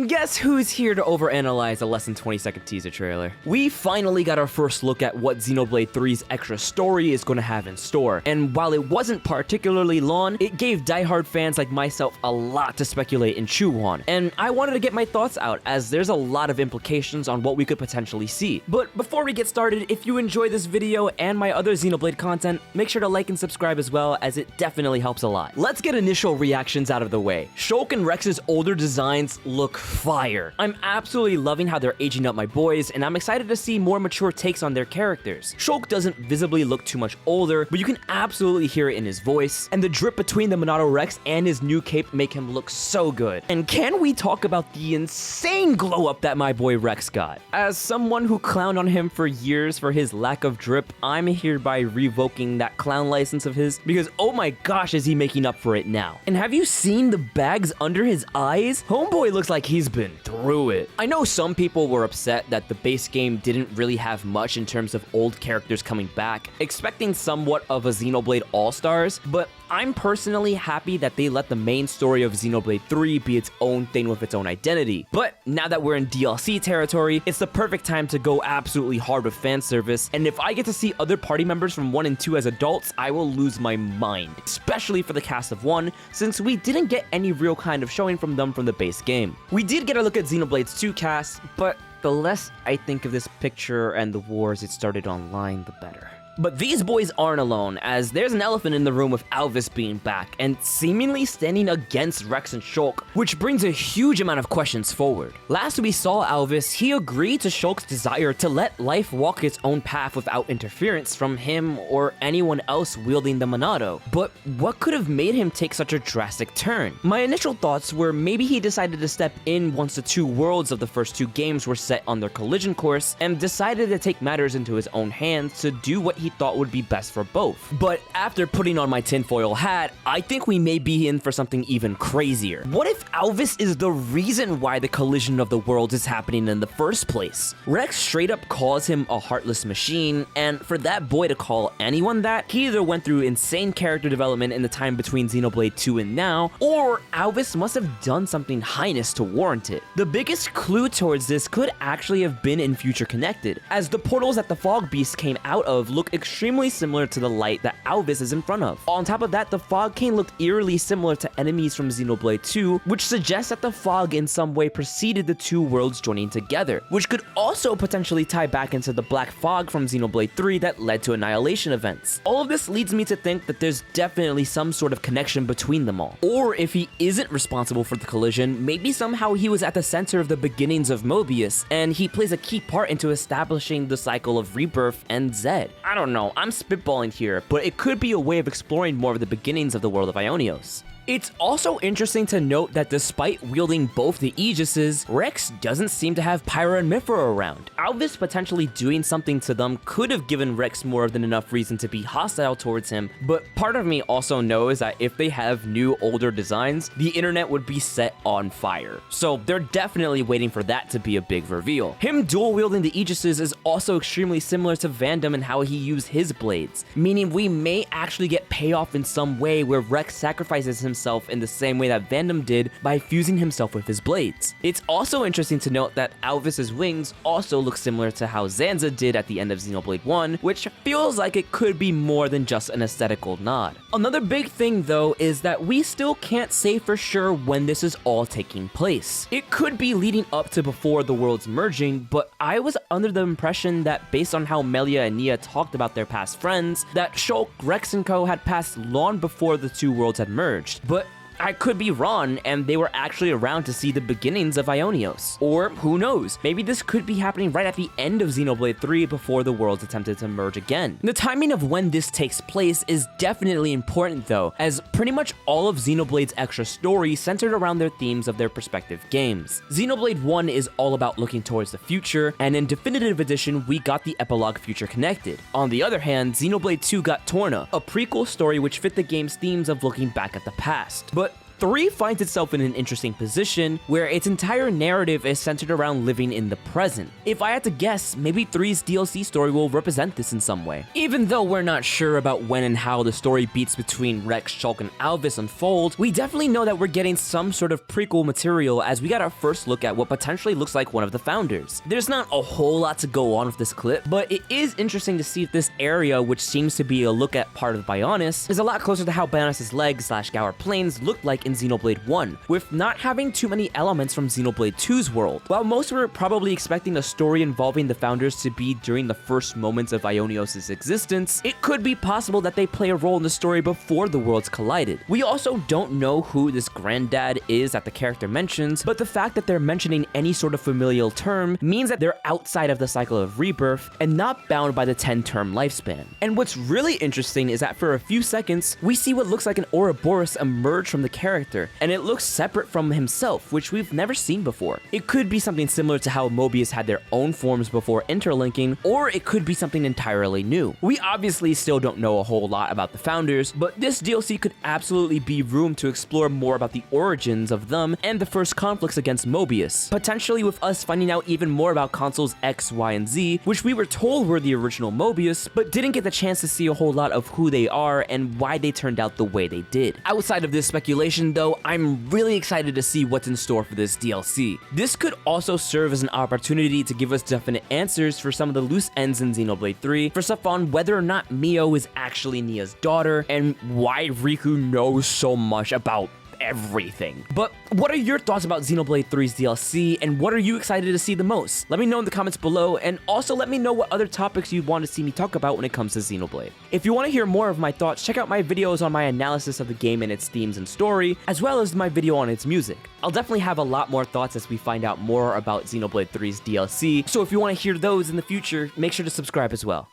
And guess who's here to overanalyze a less than 20-second teaser trailer? We finally got our first look at what Xenoblade 3's extra story is going to have in store, and while it wasn't particularly long, it gave diehard fans like myself a lot to speculate and chew on, and I wanted to get my thoughts out as there's a lot of implications on what we could potentially see. But before we get started, if you enjoy this video and my other Xenoblade content, make sure to like and subscribe as well, as it definitely helps a lot. Let's get initial reactions out of the way. Shulk and Rex's older designs look fire. I'm absolutely loving how they're aging up my boys, and I'm excited to see more mature takes on their characters. Shulk doesn't visibly look too much older, but you can absolutely hear it in his voice, and the drip between the Monado Rex and his new cape make him look so good. And can we talk about the insane glow up that my boy Rex got? As someone who clowned on him for years for his lack of drip, I'm hereby revoking that clown license of his, because oh my gosh is he making up for it now. And have you seen the bags under his eyes? Homeboy looks like he's been through it. I know some people were upset that the base game didn't really have much in terms of old characters coming back, expecting somewhat of a Xenoblade All-Stars, but I'm personally happy that they let the main story of Xenoblade 3 be its own thing with its own identity. But now that we're in DLC territory, it's the perfect time to go absolutely hard with fan service, and if I get to see other party members from 1 and 2 as adults, I will lose my mind, especially for the cast of 1, since we didn't get any real kind of showing from them from the base game. We did get a look at Xenoblade's 2 cast, but the less I think of this picture and the wars it started online, the better. But these boys aren't alone, as there's an elephant in the room with Alvis being back, and seemingly standing against Rex and Shulk, which brings a huge amount of questions forward. Last we saw Alvis, he agreed to Shulk's desire to let life walk its own path without interference from him or anyone else wielding the Monado. But what could have made him take such a drastic turn? My initial thoughts were maybe he decided to step in once the 2 worlds of the first 2 games were set on their collision course, and decided to take matters into his own hands to do what he thought would be best for both. But after putting on my tinfoil hat, I think we may be in for something even crazier. What if Alvis is the reason why the collision of the worlds is happening in the first place? Rex straight up calls him a heartless machine, and for that boy to call anyone that, he either went through insane character development in the time between Xenoblade 2 and now, or Alvis must have done something heinous to warrant it. The biggest clue towards this could actually have been in Future Connected, as the portals that the Fog Beast came out of look extremely similar to the light that Alvis is in front of. On top of that, the Fog Cane looked eerily similar to enemies from Xenoblade 2, which suggests that the Fog in some way preceded the 2 worlds joining together, which could also potentially tie back into the Black Fog from Xenoblade 3 that led to Annihilation events. All of this leads me to think that there's definitely some sort of connection between them all. Or if he isn't responsible for the collision, maybe somehow he was at the center of the beginnings of Mobius, and he plays a key part into establishing the cycle of rebirth and Zed. I don't know, I'm spitballing here, but it could be a way of exploring more of the beginnings of the world of Ionios. It's also interesting to note that despite wielding both the Aegises, Rex doesn't seem to have Pyra and Mithra around. Alvis potentially doing something to them could have given Rex more than enough reason to be hostile towards him, but part of me also knows that if they have new, older designs, the internet would be set on fire. So they're definitely waiting for that to be a big reveal. Him dual-wielding the Aegises is also extremely similar to Vandam and how he used his blades, meaning we may actually get payoff in some way where Rex sacrifices himself in the same way that Vandam did by fusing himself with his blades. It's also interesting to note that Alvis's wings also look similar to how Zanza did at the end of Xenoblade 1, which feels like it could be more than just an aesthetical nod. Another big thing though is that we still can't say for sure when this is all taking place. It could be leading up to before the worlds merging, but I was under the impression that based on how Melia and Nia talked about their past friends, that Shulk, Rex and co had passed long before the 2 worlds had merged. But I could be wrong, and they were actually around to see the beginnings of Ionios. Or, who knows, maybe this could be happening right at the end of Xenoblade 3 before the worlds attempted to merge again. The timing of when this takes place is definitely important though, as pretty much all of Xenoblade's extra story centered around their themes of their respective games. Xenoblade 1 is all about looking towards the future, and in Definitive Edition we got the epilogue Future Connected. On the other hand, Xenoblade 2 got Torna, a prequel story which fit the game's themes of looking back at the past. But 3 finds itself in an interesting position where its entire narrative is centered around living in the present. If I had to guess, maybe 3's DLC story will represent this in some way. Even though we're not sure about when and how the story beats between Rex, Shulk, and Alvis unfold, we definitely know that we're getting some sort of prequel material as we got our first look at what potentially looks like one of the founders. There's not a whole lot to go on with this clip, but it is interesting to see if this area, which seems to be a look at part of Bionis, is a lot closer to how Bionis' legs / Gour Plains looked like in Xenoblade 1, with not having too many elements from Xenoblade 2's world. While most were probably expecting a story involving the founders to be during the first moments of Ionios' existence, it could be possible that they play a role in the story before the worlds collided. We also don't know who this granddad is that the character mentions, but the fact that they're mentioning any sort of familial term means that they're outside of the cycle of rebirth and not bound by the 10-term lifespan. And what's really interesting is that for a few seconds, we see what looks like an Ouroboros emerge from the character, and it looks separate from himself, which we've never seen before. It could be something similar to how Mobius had their own forms before interlinking, or it could be something entirely new. We obviously still don't know a whole lot about the founders, but this DLC could absolutely be room to explore more about the origins of them and the first conflicts against Mobius, potentially with us finding out even more about consoles X, Y, and Z, which we were told were the original Mobius, but didn't get the chance to see a whole lot of who they are and why they turned out the way they did. Outside of this speculation though, I'm really excited to see what's in store for this DLC. This could also serve as an opportunity to give us definite answers for some of the loose ends in Xenoblade 3, for stuff on whether or not Mio is actually Nia's daughter, and why Riku knows so much about everything. But what are your thoughts about Xenoblade 3's DLC, and what are you excited to see the most? Let me know in the comments below, and also let me know what other topics you'd want to see me talk about when it comes to Xenoblade. If you want to hear more of my thoughts, check out my videos on my analysis of the game and its themes and story, as well as my video on its music. I'll definitely have a lot more thoughts as we find out more about Xenoblade 3's DLC, so if you want to hear those in the future, make sure to subscribe as well.